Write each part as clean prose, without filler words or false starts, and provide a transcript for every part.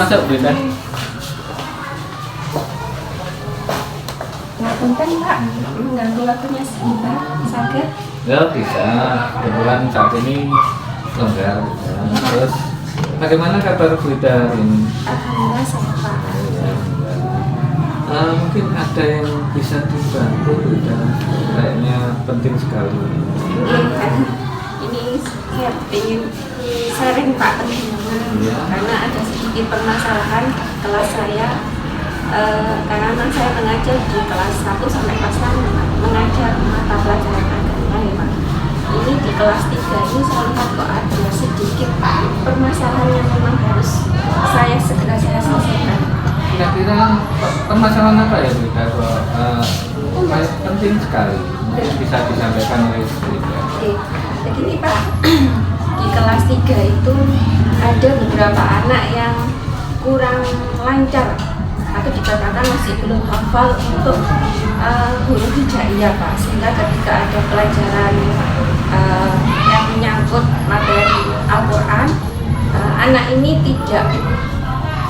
masuk Bunda. Ngapunten Pak, mengganggu waktunya sebentar, sakit. Ya bisa, kebetulan saat ini longgar. Terus bagaimana kabar Bunda ini? Alhamdulillah sehat Pak. Mungkin ada yang bisa dibantu Bunda, kayaknya penting sekali. Ini saya ingin sharing Pak Iya. karena ada sedikit permasalahan kelas saya. Karena memang saya mengajar di kelas 1 sampai kelas 6 mengajar mata pelajaran agama ya Pak. Ini di kelas 3 ini saya lihat kok ada sedikit permasalahan yang memang harus saya segera selesaikan. Kira-kira permasalahan apa ya Bunda? Penting sekali, mungkin bisa disampaikan oleh Bunda. Oke, begini Pak, di kelas 3 itu ada beberapa anak yang kurang lancar atau dikatakan masih belum hafal untuk huruf hijaiyah Pak, sehingga ketika ada pelajaran yang menyangkut materi Al-Quran, anak ini tidak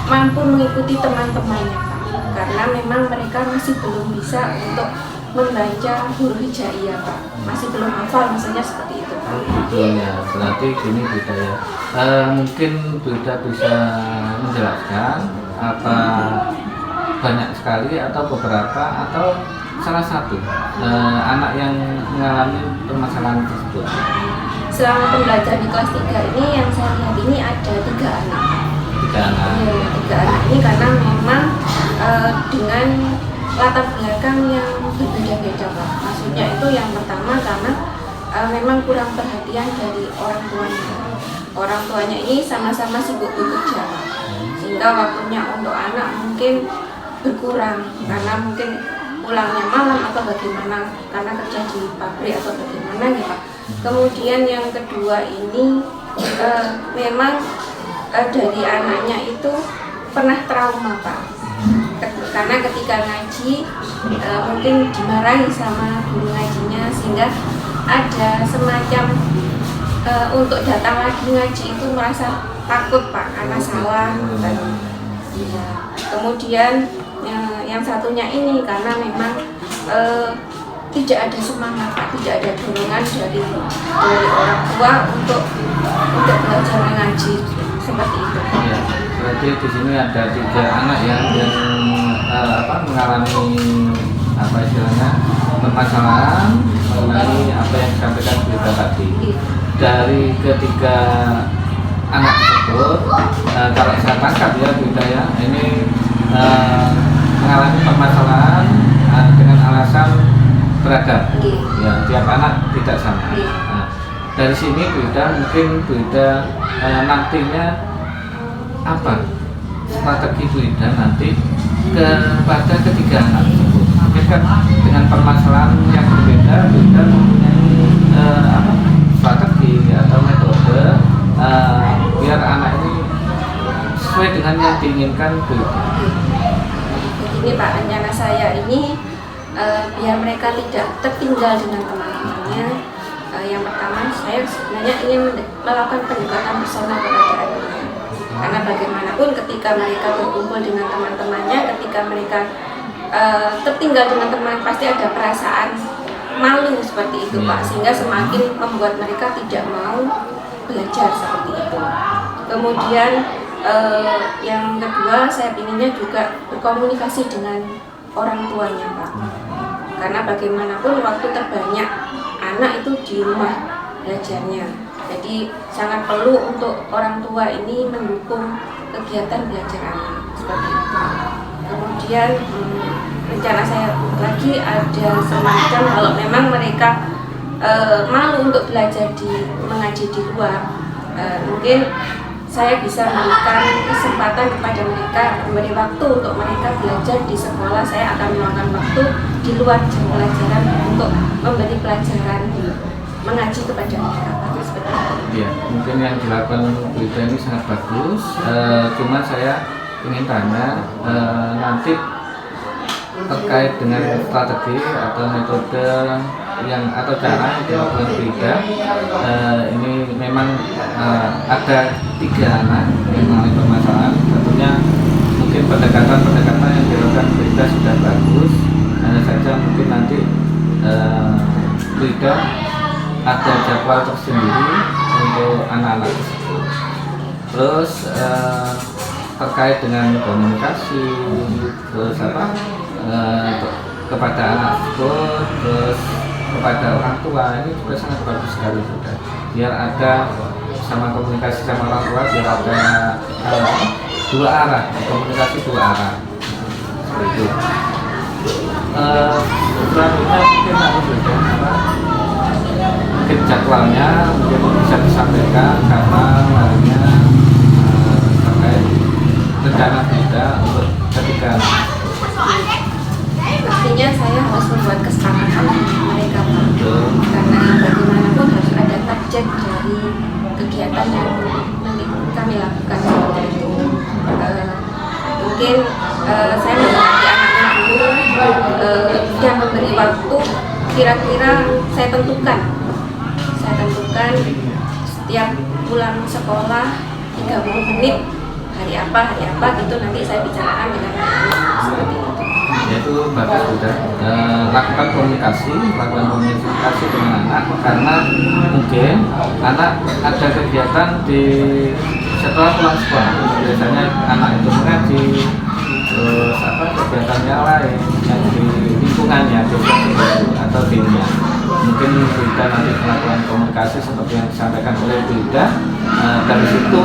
mampu mengikuti teman-temannya Pak, karena memang mereka masih belum bisa untuk membaca huruf hijaiyah Pak, masih belum hafal, maksudnya seperti itu Pak. Gitu ya, berarti gini Bunda ya. Mungkin Bunda bisa menjelaskan apa banyak sekali atau beberapa atau salah satu anak yang mengalami permasalahan tersebut. Selama pembelajaran di kelas 3 ini yang saya lihat ini ada 3 anak. 3 anak. Ya, 3 anak ini karena memang dengan latar belakang yang berbeda-beda Pak. Maksudnya itu yang pertama karena memang kurang perhatian dari orang tuanya. Orang tuanya ini sama-sama sibuk bekerja Pak. Sehingga waktunya untuk anak mungkin berkurang karena mungkin pulangnya malam atau bagaimana, karena kerja di pabrik atau bagaimana gitu Pak. Kemudian yang kedua ini memang dari anaknya itu pernah trauma Pak, karena ketika ngaji mungkin dimarahi sama guru ngajinya, sehingga ada semacam untuk datang lagi ngaji itu merasa takut Pak karena salah. Ya. Kemudian yang satunya ini karena memang tidak ada semangat Pak, tidak ada dorongan dari orang tua untuk belajar ngaji seperti itu. Ya, berarti di sini ada 3 anak yang mengalami apa istilahnya permasalahan mengenai apa yang disampaikan Bunda tadi. Dari ketiga anak tersebut, kalau saya tangkap ya Bunda ya, ini mengalami permasalahan dengan alasan beragam. Ya, tiap anak tidak sama. Nah, dari sini Bunda mungkin Bunda nantinya apa strategi Bunda nanti kepada ketiga anak tersebut. Mungkin kan dengan permasalahan yang berbeda Bunda mempunyai strategi atau metode biar anak ini sesuai dengan yang diinginkan Bunda. Ini Pak, rencana saya ini biar mereka tidak tertinggal dengan teman-temannya. Yang pertama saya sebenarnya ingin melakukan pendekatan personal kepada anak-anak, karena bagaimanapun ketika mereka berkumpul dengan teman-temannya, ketika mereka tertinggal dengan teman, pasti ada perasaan malu seperti itu Pak, sehingga semakin membuat mereka tidak mau belajar seperti itu. Kemudian yang kedua saya inginnya juga berkomunikasi dengan orang tuanya Pak, karena bagaimanapun waktu terbanyak anak itu di rumah belajarnya, jadi sangat perlu untuk orang tua ini mendukung kegiatan belajar anak seperti itu. Kemudian rencana saya lagi ada semacam kalau memang mereka malu untuk belajar mengaji di luar, mungkin saya bisa memberikan kesempatan kepada mereka, memberi waktu untuk mereka belajar di sekolah. Saya akan meluangkan waktu di luar jam pelajaran untuk memberi pelajaran mengaji kepada mereka. Seperti itu. Ya, mungkin yang dilakukan Bunda ini sangat bagus. Cuma saya ingin tanya nanti terkait dengan strategi atau metode yang atau cara yang dilakukan Bunda. Ini memang ada 3 anak yang mengalami permasalahan. Satu tentunya mungkin pendekatan yang dilakukan Bu Ida sudah bagus, hanya saja mungkin nanti Bu Ida ada jadwal tersendiri untuk anak-anak tersebut. Terus terkait dengan komunikasi, terus kepada anak tersebut, terus kepada orang tua, ini juga sangat bagus sekali sudah. Biar ada sama komunikasi sama orang tua, biar ada dua arah, komunikasi dua arah. Seperti itu. Selanjutnya mungkin harus mungkin jadwalnya mungkin bisa disampaikan kapan harinya terkait rencana kita untuk ketika. Artinya saya harus membuat kesepakatan dengan mereka, Pak. Karena bagaimanapun harus ada target dari kegiatan yang nanti kami lakukan seperti itu. Mungkin saya mengerti anak-anak dulu dan memberi waktu, kira-kira saya tentukan setiap pulang sekolah 30 menit hari apa gitu, nanti saya bicarakan dengan anak-anak seperti itu. Yaitu bagus sudah lakukan komunikasi dengan anak, karena mungkin anak ada kegiatan di setelah pulang sekolah, biasanya anak itu mengaji, terus kegiatannya lain yang di lingkungannya atau timnya. Mungkin kita nanti melakukan komunikasi seperti yang disampaikan oleh Bu Ida. Dari situ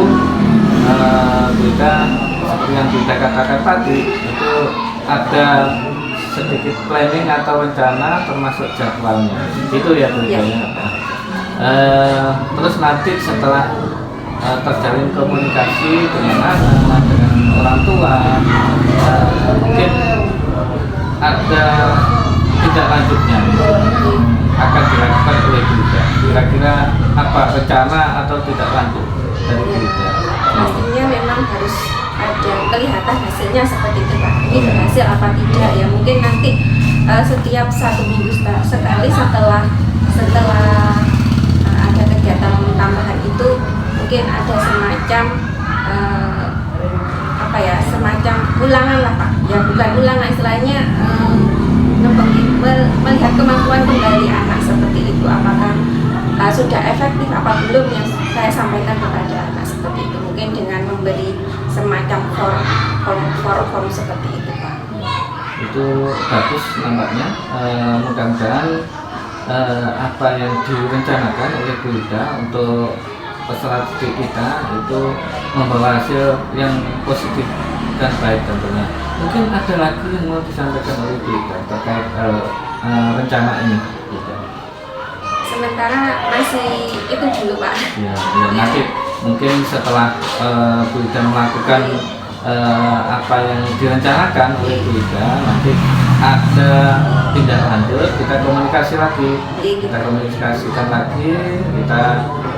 Bu Ida seperti yang Bu Ida katakan tadi, itu ada sedikit planning atau rencana termasuk jadwalnya. Itu ya Bu Ida. Terus nanti setelah terjalin komunikasi dengan anak, dengan orang tua, mungkin ada tindak lanjutnya akan dilakukan oleh Bu Ida. Kira-kira apa rencana atau tidak lanjut dari Bu Ida? Pastinya memang harus ada kelihatan hasilnya seperti itu, Pak. Ini berhasil apa tidak ya, mungkin nanti setiap 1 minggu sekali setelah ada kegiatan tambahan itu, mungkin ada semacam semacam ulangan lah, Pak. Ya bukan ulangan, istilahnya melihat kemampuan kembali anak seperti itu, apakah sudah efektif apa belum yang saya sampaikan kepada anak seperti itu, mungkin dengan memberi semacam form seperti itu, Pak. Itu bagus nampaknya. Mudah-mudahan apa yang direncanakan oleh Bu Ida untuk peserta didik kita itu membawa hasil yang positif dan baik tentunya. Mungkin ada lagi yang mau disampaikan oleh Bu Ida terkait rencana ini, Bu Ida? Sementara masih itu dulu, Pak. Ya, nanti mungkin setelah Bu Ida melakukan apa yang direncanakan oleh Bu Ida, nanti ada tindak lanjut, kita komunikasi lagi, kita komunikasikan lagi, kita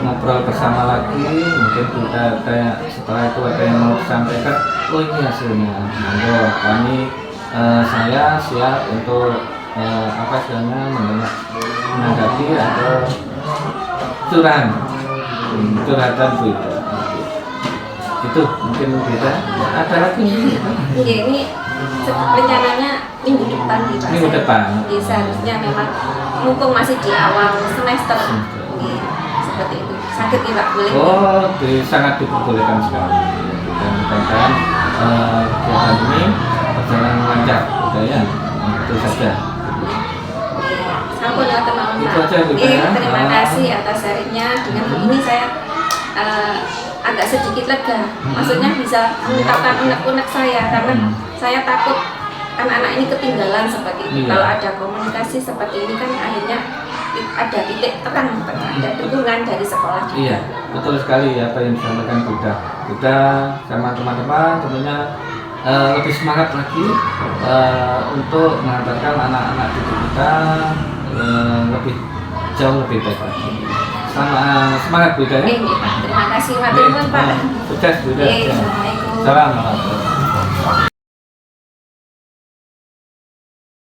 ngobrol bersama lagi. Mungkin kita setelah itu ada yang mau disampaikan, oh ini hasilnya, monggo kami saya siap untuk menanggapi atau curhatan Bu Ida. Itu mungkin beda. Ada lagi ini rencananya minggu depan gitu. Minggu depan. Jadi seharusnya memang mumpung masih di awal semester. Seperti itu. Sakit nih, Pak, boleh? Oh, sangat diperbolehkan sekali. Dan mudah-mudahan kegiatan ini berjalan lancar, gitu ya. Itu saja. Sampun ya teman-teman. Itu aja, Bu Ida. Terima kasih atas sharingnya. Dengan ini saya agak sedikit lega. Maksudnya bisa mengungkapkan unek-unek saya, karena saya takut anak-anak ini ketinggalan seperti itu. Kalau ada komunikasi seperti ini kan akhirnya ada titik terang, ada dukungan dari sekolah juga. Iya, betul sekali apa yang disampaikan Bu Ida sama teman-teman. Tentunya lebih semangat lagi untuk mengantarkan anak-anak didik kita lebih jauh lebih baik lagi. Semangat Bu Ida ya. Terima kasih, Pak. Sukses Bu Ida. Assalamualaikum. Salam.